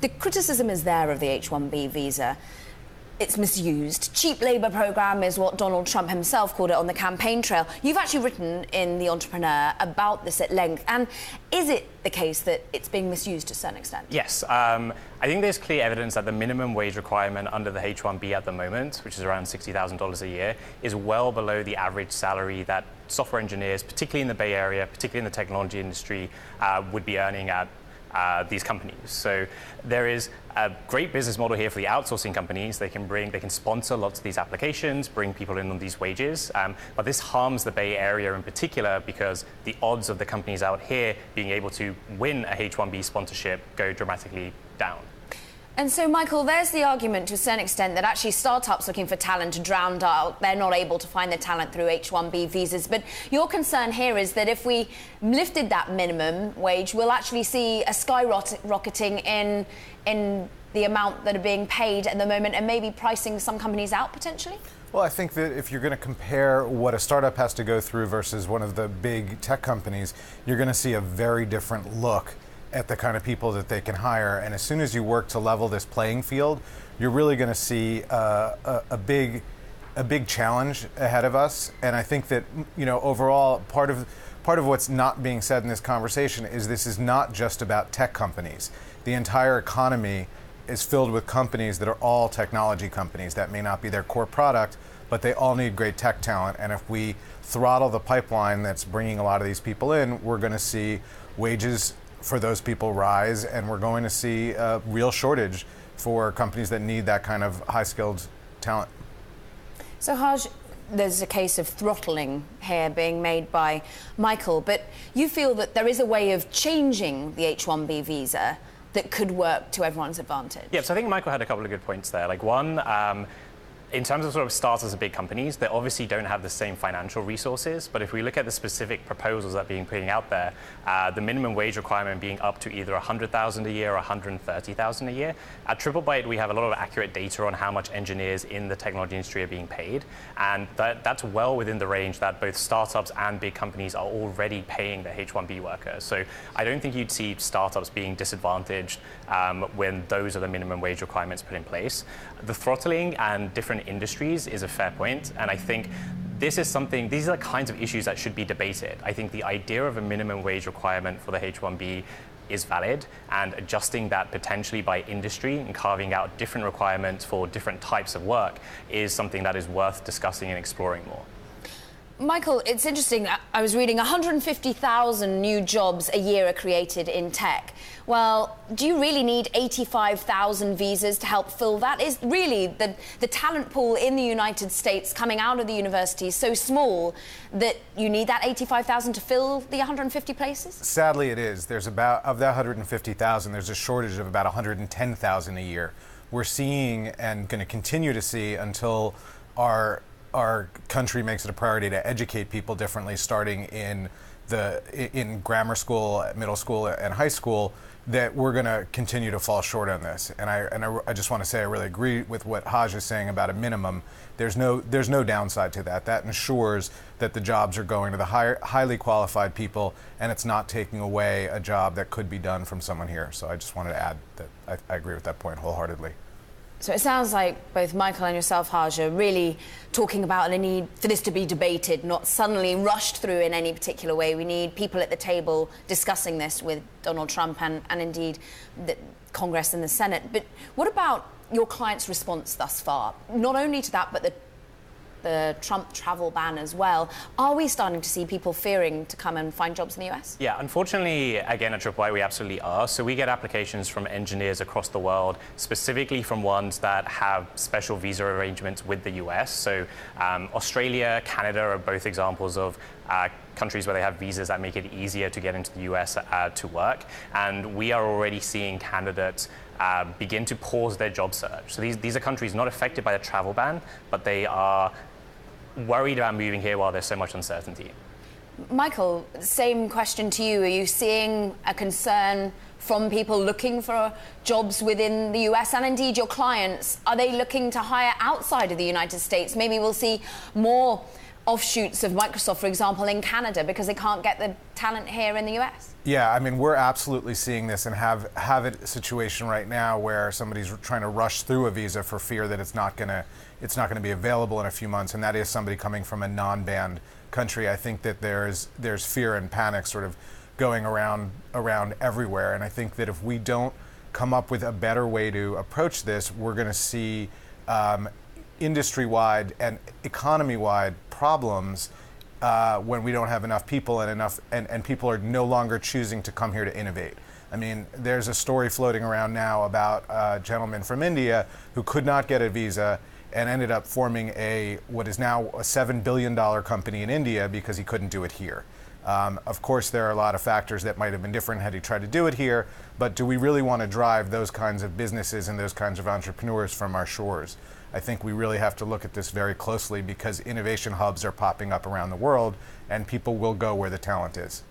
the criticism is there of the H-1B visa. It's misused. Cheap labour programme is what Donald Trump himself called it on the campaign trail. You've actually written in The Entrepreneur about this at length. And is it the case that it's being misused to a certain extent? Yes. I think there's clear evidence that the minimum wage requirement under the H-1B at the moment, which is around $60,000 a year, is well below the average salary that software engineers, particularly in the Bay Area, particularly in the technology industry, would be earning at these companies. So there is a great business model here for the outsourcing companies. They can sponsor lots of these applications, bring people in on these wages. But this harms the Bay Area in particular because the odds of the companies out here being able to win a H-1B sponsorship go dramatically down. And so, Michael, there's the argument to a certain extent that actually startups looking for talent are drowned out. They're not able to find the talent through H-1B visas. But your concern here is that if we lifted that minimum wage, we'll actually see a skyrocketing in the amount that are being paid at the moment and maybe pricing some companies out potentially? Well, I think that if you're going to compare what a startup has to go through versus one of the big tech companies, you're going to see a very different look at the kind of people that they can hire. And as soon as you work to level this playing field, you're really going to see a big challenge ahead of us. And I think that, overall, part of what's not being said in this conversation is this is not just about tech companies. The entire economy is filled with companies that are all technology companies. That may not be their core product, but they all need great tech talent. And if we throttle the pipeline that's bringing a lot of these people in, we're going to see wages for those people rise, and we're going to see a real shortage for companies that need that kind of high-skilled talent. So, Haj, there's a case of throttling here being made by Michael, but you feel that there is a way of changing the H-1B visa that could work to everyone's advantage? Yeah, so I think Michael had a couple of good points there. Like one, in terms of sort of startups and big companies, they obviously don't have the same financial resources, but if we look at the specific proposals that are being put out there, the minimum wage requirement being up to either $100,000 a year or $130,000 a year. At TripleByte, we have a lot of accurate data on how much engineers in the technology industry are being paid, and that's well within the range that both startups and big companies are already paying their H-1B workers. So I don't think you'd see startups being disadvantaged when those are the minimum wage requirements put in place. The throttling and different industries is a fair point, and I think these are the kinds of issues that should be debated. I think the idea of a minimum wage requirement for the H-1B is valid, and adjusting that potentially by industry and carving out different requirements for different types of work is something that is worth discussing and exploring more. Michael, it's interesting. I was reading 150,000 new jobs a year are created in tech. Well, do you really need 85,000 visas to help fill that? Is really the talent pool in the United States coming out of the university so small that you need that 85,000 to fill the 150 places? Sadly, it is. Of that 150,000, there's a shortage of about 110,000 a year. We're seeing and going to continue to see until our country makes it a priority to educate people differently, starting in grammar school, middle school, and high school, that we're going to continue to fall short on this. And I just want to say I really agree with what Haj is saying about a minimum. There's no downside to that. That ensures that the jobs are going to the highly qualified people, and it's not taking away a job that could be done from someone here. So I just wanted to add that I agree with that point wholeheartedly. So it sounds like both Michael and yourself, Haj, are really talking about the need for this to be debated, not suddenly rushed through in any particular way. We need people at the table discussing this with Donald Trump and indeed the Congress and the Senate. But what about your client's response thus far? Not only to that, but the Trump travel ban as well. Are we starting to see people fearing to come and find jobs in the US? Yeah, unfortunately, again, at TripleByte, we absolutely are. So we get applications from engineers across the world, specifically from ones that have special visa arrangements with the US. So Australia, Canada are both examples of countries where they have visas that make it easier to get into the US to work. And we are already seeing candidates begin to pause their job search. So these are countries not affected by the travel ban, but they are worried about moving here while there's so much uncertainty. Michael, same question to you. Are you seeing a concern from people looking for jobs within the US, and indeed your clients? Are they looking to hire outside of the United States? Maybe we'll see more offshoots of Microsoft, for example, in Canada because they can't get the talent here in the US. Yeah, I mean, we're absolutely seeing this and have a situation right now where somebody's trying to rush through a visa for fear that it's not going to be available in a few months, and that is somebody coming from a non-banned country. I think that there's fear and panic sort of going around everywhere, and I think that if we don't come up with a better way to approach this, we're going to see industry-wide and economy-wide problems when we don't have enough people and people are no longer choosing to come here to innovate. I mean, there's a story floating around now about a gentleman from India who could not get a visa and ended up forming what is now a $7 billion company in India because he couldn't do it here. Of course, there are a lot of factors that might have been different had he tried to do it here, but do we really want to drive those kinds of businesses and those kinds of entrepreneurs from our shores? I think we really have to look at this very closely because innovation hubs are popping up around the world and people will go where the talent is.